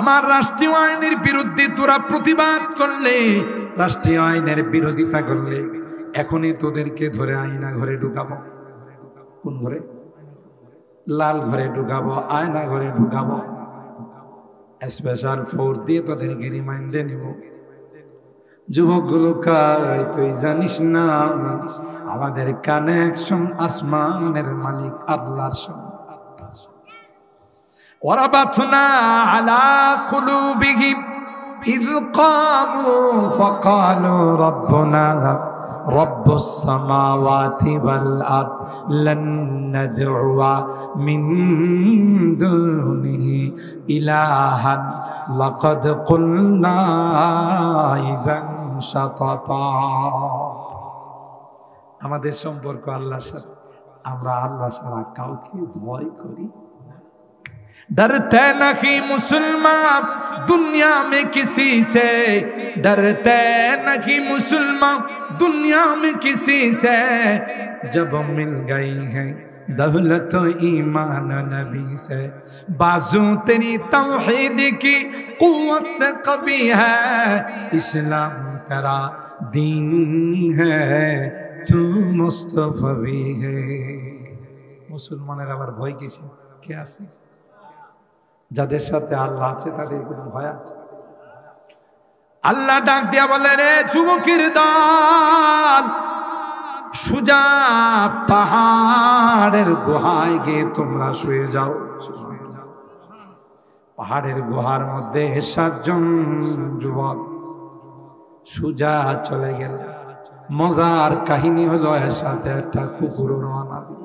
আমার রাষ্ট্রীয় আইনের বিরুদ্ধে তোরা প্রতিবাদ করলে, রাষ্ট্রীয় আইনের বিরোধিতা করলে এখনই তোদেরকে ধরে আয়না ঘরে ঢুকাবো। কোন ঘরে? লাল ঘরে ঢুকাবো, আয়না ঘরে ঢুকাবো, স্পেশাল ফোর্স দিয়ে তোদেরকে রিমাইন্ডে নিব। যুবকগুলো কয়, তুই জানিস না আমাদের কানেকশন আসমানের মালিক আল্লাহর সঙ্গে। وربطنا على قلوبهم إذ قاموا فقالوا ربنا رب السماوات والأرض لن ندعو من دونه إلها لقد قلنا إذا شططا। আমাদের সম্পর্ক আল্লাহর সাথে, আমরা আল্লাহ ছাড়া কাউকে ভয় করি। डरते नहीं मुसलमान दुनिया में किसी से, डरते नहीं मुसलमान दुनिया में किसी से, जब मिल गई है दौलत ईमान नबी से, बाजू तेरी तौहीद की कुव्वत से कवी है, इस्लाम तेरा दीन है तू मुस्तफवी है। मुसलमानेर आबार भय किसे? কে আছে? যাদের সাথে আল্লাহ আছে তাদের কোনো ভয় আছে? আল্লাহ ডাক দিয়া বলে, রে যুবকের দল, সুজা পাহাড়ের গুহায় গিয়ে তোমরা শুয়ে যাও। পাহাড়ের গুহার মধ্যে 7 জন যুবক সুজা চলে গেল। মজার কাহিনী হলো এর সাথে একটা কুকুর রওনা দিল।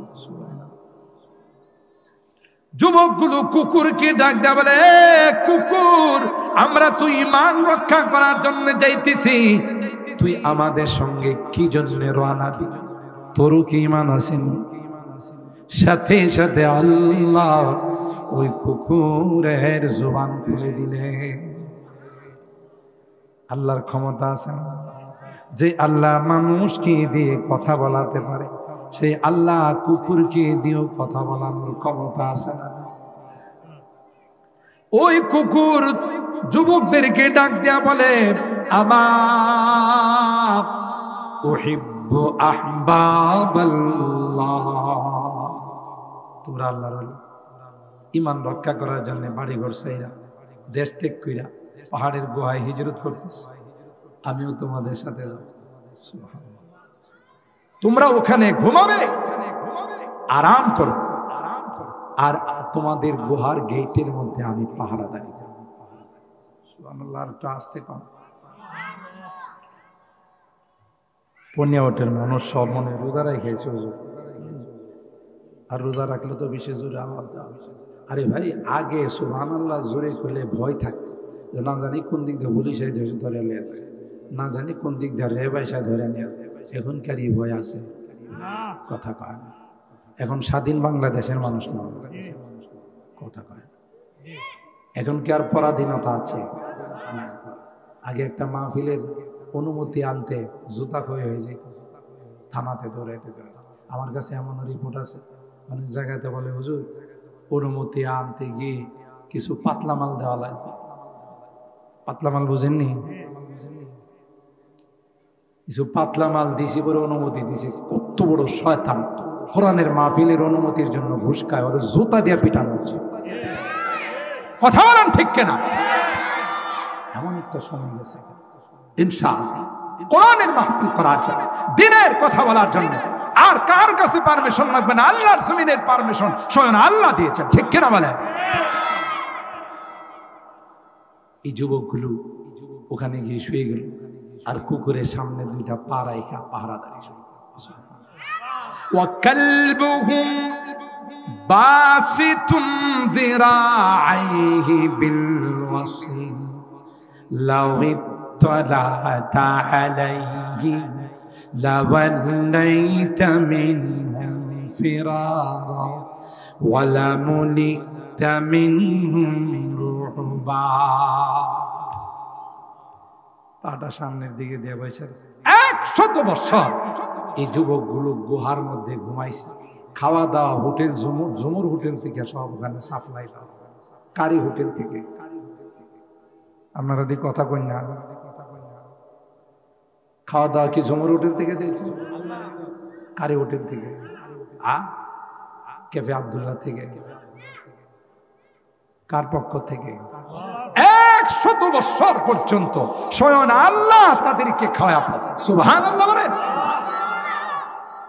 যুবকগুলো কুকুরকে ডাক দেয়া বলে, কুকুর, আমরা তুই ঈমান রক্ষা করার জন্য যাইতেছি, তুই আমাদের সঙ্গে কি জন্য রওনা দিলি? তোর কি ঈমান আছে না? সাথে সাথে আল্লাহ ওই কুকুরের জবান খুলে দিলে। আল্লাহর ক্ষমতা আছে না? যে আল্লাহ মানুষকে দিয়ে কথা বলাতে পারে, সেই আল্লাহ কুকুরকে দিয়েও কথা বলানোর ক্ষমতা আছে না? ওই কুকুর যুবকদেরকে ডাক দেয়া বলে, আমার উহিব্বু আহবাবাল্লাহ, তোমরা আল্লাহর ওলি, ঈমান রক্ষা করার জন্য বাড়ি ঘর ছাইরা দেশ ত্যাগ কইরা পাহাড়ের গুহায় হিজরত করতেছ, আমিও তোমাদের সাথে যাব। তোমরা ওখানে ঘুমাবে, আরাম করো, আর তোমাদের গুহার গেটের মধ্যে আমি পাহারাদারি করব। সুবহানাল্লাহ। একটু আস্তে কম। পনিয়াওটের মানুষ সব মনে রোজা রেখেছে, আর রোজা রাখলে তো বেশি জোরে আওয়াজ দেওয়া। আরে ভাই, আগে সুবহানাল্লাহ জোরে কইলে ভয় থাকতো, যে না জানি কোন দিক দিয়ে পুলিশে ধরে নিয়ে যায়, না জানি কোন দিক দিয়ে রেবাইসা ধরে নিয়ে যায়। এখনকার এই ভয় আছে? কথা কয় না। এখন স্বাধীন বাংলাদেশের মানুষ না, কথা কয়। এখন কি আর পরাধীনতা আছে? আগে একটা মাহফিলের অনুমতি আনতে জুতা ক্ষয় হয়ে যেত, থানাতে দৌড়াইতে দৌড়াইতে। আমার কাছে এমন রিপোর্ট আছে, অনেক জায়গাতে বলে হুজুর অনুমতি আনতে গিয়ে কিছু পাতলা মাল দেওয়া লাগছে। পাতলা মাল বুঝেননি? কিছু পাতলা মাল দিছি বলে অনুমতি দিছে। কত বড় শয়তান! কোরআনের মাহফিলের অনুমতির জন্য ঘুষ খায়, ওদের জুতা দিয়ে পিটানো হচ্ছে। কথা বলেন ঠিক কিনা? এমন একটা সময় গেছে ইনশাআল্লাহ কোরআনের মাহফিল করার জন্য, দ্বীনের কথা বলার জন্য। আর কার কাছে পারমিশন লাগবে না? আল্লাহর জমিনের পারমিশন স্বয়ং আল্লাহ দিয়েছেন, ঠিক কিনা বলেন? এই যুবকগুলো ওখানে গিয়ে শুয়ে গেল, আর কুকুরের সামনে দুইটা পা রাইখা পাহারাদারি শুরু। وكلبهم باسط ذراعيه بالوصل لو اطلعت عليه لوليت منهم فرارا ولملئت منهم رعبا। পাটা সামনের দিকে দিয়ে বসে 100 বছর এই যুবকগুলো গুহার মধ্যে ঘুমাইছে। খাওয়া দাওয়া হোটেল ঝুমুর হোটেল থেকে সব ওখানে সাপ্লাই দাও, কারি হোটেল থেকে। আপনারা দি কথা কই না? খাওয়া দাওয়া কি ঝুমুর হোটেল থেকে দেয়? কারি হোটেল থেকে, ক্যাফে আব্দুল্লাহ থেকে, কার পক্ষ থেকে? 100 বছর পর্যন্ত স্বয়ং আল্লাহ তাদেরকে খাওয়া পাচ্ছে। সুবহানাল্লাহ বলেন।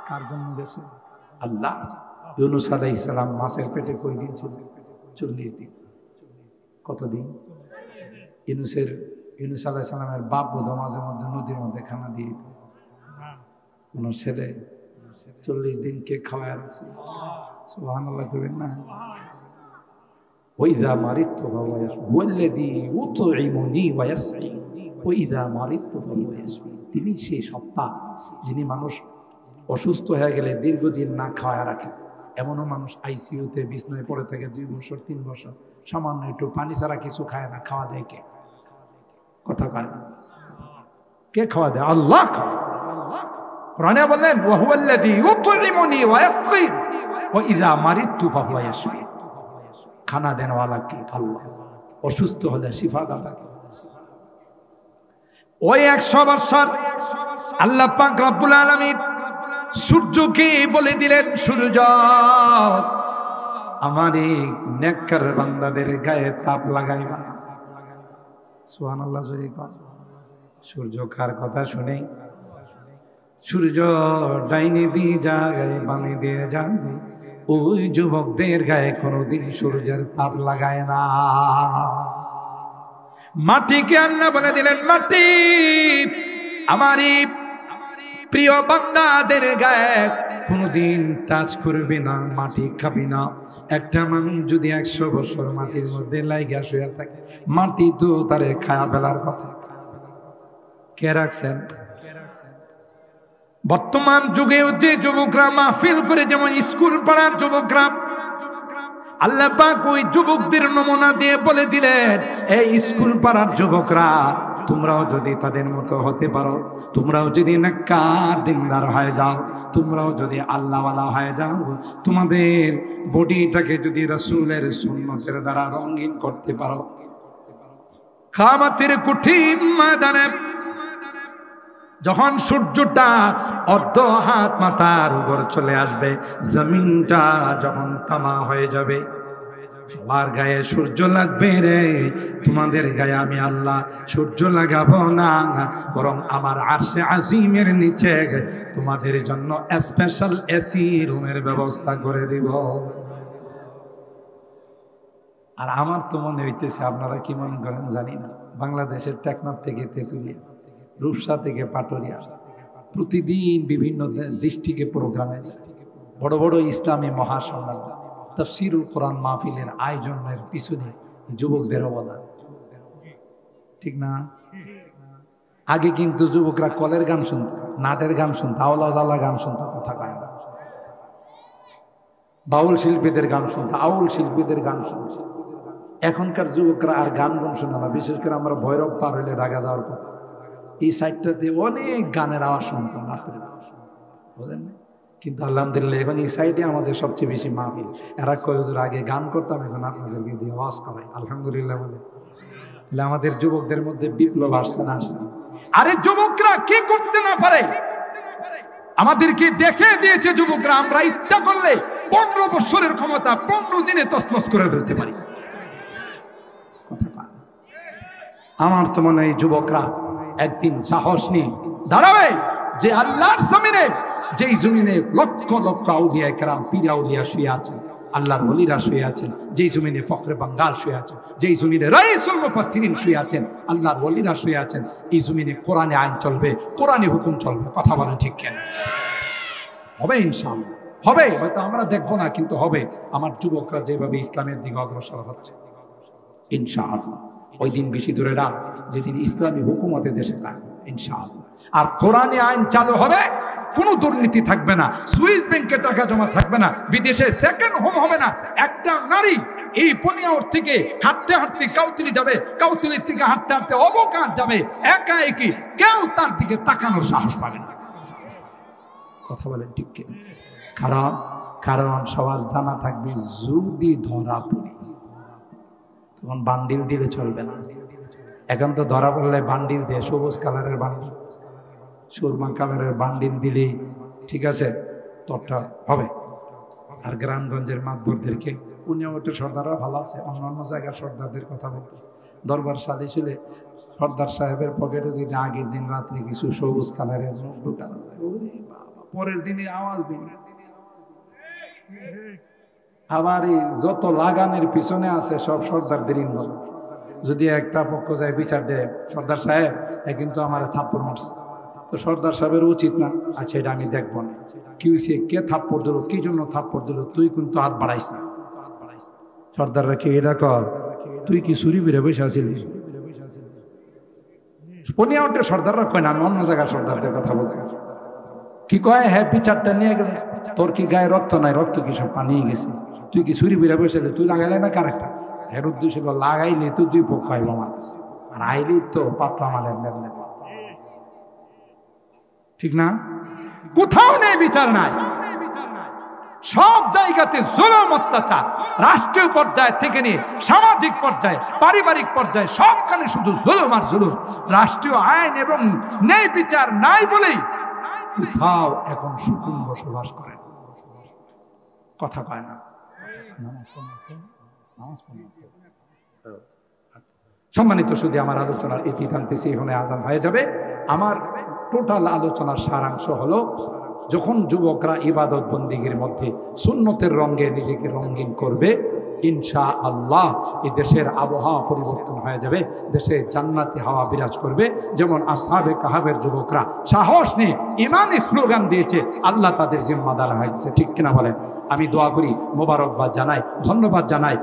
কার জন্য গেছে? আল্লাহ। ইউনূস আলাইহিস সালাম মাছের পেটে কই দিন ছিল? 40 দিন। কতদিন? ইউনূস আলাইহিস সালামের বাপ বোধহয় মাঝে মধ্যে নদীর মধ্যে খানা দিয়ে দিত। ওনার ছেলে 40 দিন কে খাওয়ায় রাখছে। সুবহানাল্লাহ কইবেন না? وإذا مرضت فهو يشفي هو الذي يطعمني ويسقي وإذا مرضت فهو يشفي। তিনি সেই সত্তা যিনি মানুষ অসুস্থ হয়ে গেলে দীর্ঘদিন না খাওয়া রাখে। এমনও মানুষ আইসিইউতে বিছনায় পড়ে থাকে 2 বছর 3 বছর, সামান্য একটু পানি ছাড়া কিছু খায় না। খাওয়া দেয় কে? কথা কয় না। কে খাওয়া দেয়? আল্লাহ খাওয়া। কোরআনে বলেন ওয়া হুয়াল্লাযী ইউত'ইমুনি ওয়া ইয়াসকি ওয়া ইযা মারিদতু ফাহুয়া ইয়াশফি। খানা দেনওয়ালা কে? আল্লাহ। অসুস্থ হলে শিফা দাতা কে? ওই 100 বছর আল্লাহ পাক রব্বুল আলামিন সূর্যকে বলে দিলেন, সূর্য আমার এই নেককার বান্দাদের গায়ে তাপ লাগাইবা না। সুবহানাল্লাহ। জোরে কর। সূর্য কার কথা শুনে? সূর্য ডাইনে দিয়ে যায়, বামে দিয়ে যায়, ওই যুবকদের গায়ে কোনোদিন সূর্যের তাপ লাগায় না। মাটিকে আল্লাহ বলে দিলেন, মাটি আমারই প্রিয় বান্দাদের গায়ে কোনোদিন টাচ করবি না, মাটি খাবি না। একটা মানুষ যদি 100 বছর মাটির মধ্যে লাইগা শুয়ে থাকে, মাটি তো তারে খায়া ফেলার কথা। কে রাখছেন? বর্তমান যুগে যে যুবকরা মাহফিল করে, যেমন স্কুল পাড়ার যুবকরা, আল্লাহ পাক ওই যুবকদের নমুনা দিয়ে বলে দিলেন, এই স্কুল পাড়ার যুবকরা, তোমরাও যদি তাদের মতো হতে পারো, তোমরাও যদি নেককার দিনদার হয়ে যাও, তোমরাও যদি আল্লাহওয়ালা হয়ে যাও, তোমাদের বডিটাকে যদি রাসূলের সুন্নতের দ্বারা রঙিন করতে পারো, কিয়ামতের কঠিন ময়দানে যখন সূর্যটা অর্ধ হাত মাথার উপর চলে আসবে, জমিনটা যখন তামা হয়ে যাবে, সবার গায়ে সূর্য লাগবে রে, তোমাদের গায়ে আমি আল্লাহ সূর্য লাগাবো না, বরং আমার আরশে আজিমের নিচে তোমাদের জন্য স্পেশাল এসি রুমের ব্যবস্থা করে দিব। আর আমার তো মনে হইতেছে, আপনারা কি মনে করেন জানি না, বাংলাদেশের টেকনাফ থেকে তেঁতুলিয়া, রূপসা থেকে পাটুরিয়া, প্রতিদিন বিভিন্ন ডিস্ট্রিক্টে প্রোগ্রামে যায়, বড় বড় ইসলামী মহাসম্মেলন, তাফসীরুল কোরআন মাহফিলের আয়োজনের পিছনে যুবকদের অবদান, ঠিক না? আগে কিন্তু যুবকরা কলের গান শুনত, নাটের গান শুনত, আওলা জালা গান শুনত, কথা কয় না, বাউল শিল্পীদের গান শুনত, আউল শিল্পীদের গান শুনত। এখনকার যুবকরা আর গান গান শোনে না। বিশেষ করে আমরা ভৈরব পার হইলে ঢাকা যাওয়ার পর এই সাইডটাতে অনেক গানের আওয়াজ শুনতাম রাত্রে, বুঝলেন না? কিন্তু আলহামদুলিল্লাহ এখন এই সাইডে আমাদের সবচেয়ে বেশি মাহফিল। এরা কয় হুজুর আগে গান করতাম, এখন আপনাদেরকে দিয়ে আওয়াজ করাই। আলহামদুলিল্লাহ বলে আমাদের যুবকদের মধ্যে বিপ্লব আসছে না আসছে। আরে যুবকরা কি করতে না পারে, আমাদেরকে দেখে দিয়েছে যুবকরা। আমরা ইচ্ছা করলে 15 বছরের ক্ষমতা 15 দিনে তছনছ করে ফেলতে পারি। আমার তো মনে হয় যুবকরা একদিন সাহস নিয়ে দাঁড়াবে যে আল্লাহর জমিনে, যেই জমিনে লক্ষ লক্ষ আউলিয়া কেরাম, পীর আউলিয়া শুয়ে আছেন, আল্লাহর ওলিরা শুয়ে আছেন, যেই জমিনে ফখরে বাঙ্গাল শুয়ে আছেন, যেই জমিনে রাইসুল মুফাসসিরিন শুয়ে আছেন, আল্লাহর ওলিরা শুয়ে আছেন, এই জমিনে কোরআনে আইন চলবে, কোরআনে হুকুম চলবে। কথা বলেন ঠিক কেন? হবে ইনশাআল্লাহ, হবে। হয়তো আমরা দেখবো না, কিন্তু হবে। আমার যুবকরা যেভাবে ইসলামের দিকে অগ্রসর হচ্ছে, ইনশাআল্লাহ ওই দিন বেশি দূরে না যেদিন ইসলামী হুকুমতে দেশে থাকবে ইনশাআল্লাহ। আর কোরআনে আইন চালু হবে, কোনো দুর্নীতি থাকবে না, সুইস ব্যাংকে টাকা জমা থাকবে না, বিদেশে সেকেন্ড হোম হবে না। একটা নারী এই পনিয়াউর থেকে হাঁটতে হাঁটতে কাউতলি যাবে, কাউতলির থেকে হাঁটতে হাঁটতে অবকাশ যাবে, একা একই, কেউ তার দিকে তাকানোর সাহস পাবে না। কথা বলেন ঠিক কি? কারণ সবার জানা থাকবে, যদি ধরা পড়ি তখন বান্ডিল দিলে চলবে না। এখন তো ধরা পড়লে বান্ডিল দিয়ে, সবুজ কালারের বান্ডিল, সুরমা কালারের বান্ডিল দিলেই ঠিক আছে, তোরটা হবে। আর গ্রামগঞ্জের মাতবরদেরকে, পুনিয়াউটের সর্দাররা ভালো আছে, অন্যান্য জায়গার সর্দারদের কথা বলতেছে। দরবার সালিশ হলে সর্দার সাহেবের পকেটে যদি আগের দিন রাত্রে কিছু সবুজ কালারের নোট ঢুকানো যায়, পরের দিনে আওয়াজ দিন। আবার এই যত লাগানের পিছনে আছে সব সর্দারদের ইন্ধন। যদি একটা পক্ষ যায় বিচার দেয়, সর্দার সাহেব কিন্তু আমার থাপ্পড় মারছে, তো সর্দার সাহেবের উচিত না, আচ্ছা এটা আমি দেখবো না, কি হয়েছে, কে থাপ্পড় দিল, কি জন্য থাপ্পড় দিল, তুই কিন্তু হাত বাড়াইস না। সর্দাররা কি এটা কর, তুই কি ছুরি ফিরে বসে আসিলি? পনিয়াউটের সর্দাররা কয় না, আমি অন্য জায়গার সর্দারদের কথা বলতে গেছি। কি কয়, হ্যাঁ বিচারটা নিয়ে গেলে, তোর কি গায়ে রক্ত নাই, রক্ত কি সব পানিয়ে গেছে, তুই কি ছুরি ফিরে বসে, তুই লাগাইলে না কারেক্টটা? এর উদ্দেশ্য লাগাইলে তো দুই পক্ষ আইব আমার কাছে, আর আইলেই তো পাতলা মালের নেবে, ঠিক না? কোথাও নেই বিচার নাই, সব জায়গাতে জুলুম অত্যাচার, রাষ্ট্রীয় পর্যায় থেকে নিয়ে সামাজিক পর্যায়ে, পারিবারিক পর্যায়ে, সবখানে শুধু জুলুম আর জুলুম। রাষ্ট্রীয় আইন এবং ন্যায় বিচার নাই বলেই কোথাও এখন সুকুন বসবাস করেন, কথা কয় না। সম্মানিত শুধু আমার আলোচনার ইতি টানতেছি, এখানে আজান হয়ে যাবে। আমার টোটাল আলোচনার সারাংশ হলো, যখন যুবকরা ইবাদত বন্দিগির মধ্যে সুন্নতের রঙে নিজেকে রঙিন করবে, ইনশাআল্লাহ এই দেশের আবহাওয়া পরিবর্তন হয়ে যাবে, দেশে জান্নাতি হাওয়া বিরাজ করবে। যেমন আসহাবে কাহাবের যুবকরা সাহস নিয়ে ইমানি স্লোগান দিয়েছে, আল্লাহ তাদের জিম্মাদার হয়েছে। ঠিক কিনা বলেন? আমি দোয়া করি, মোবারকবাদ জানাই, ধন্যবাদ জানাই।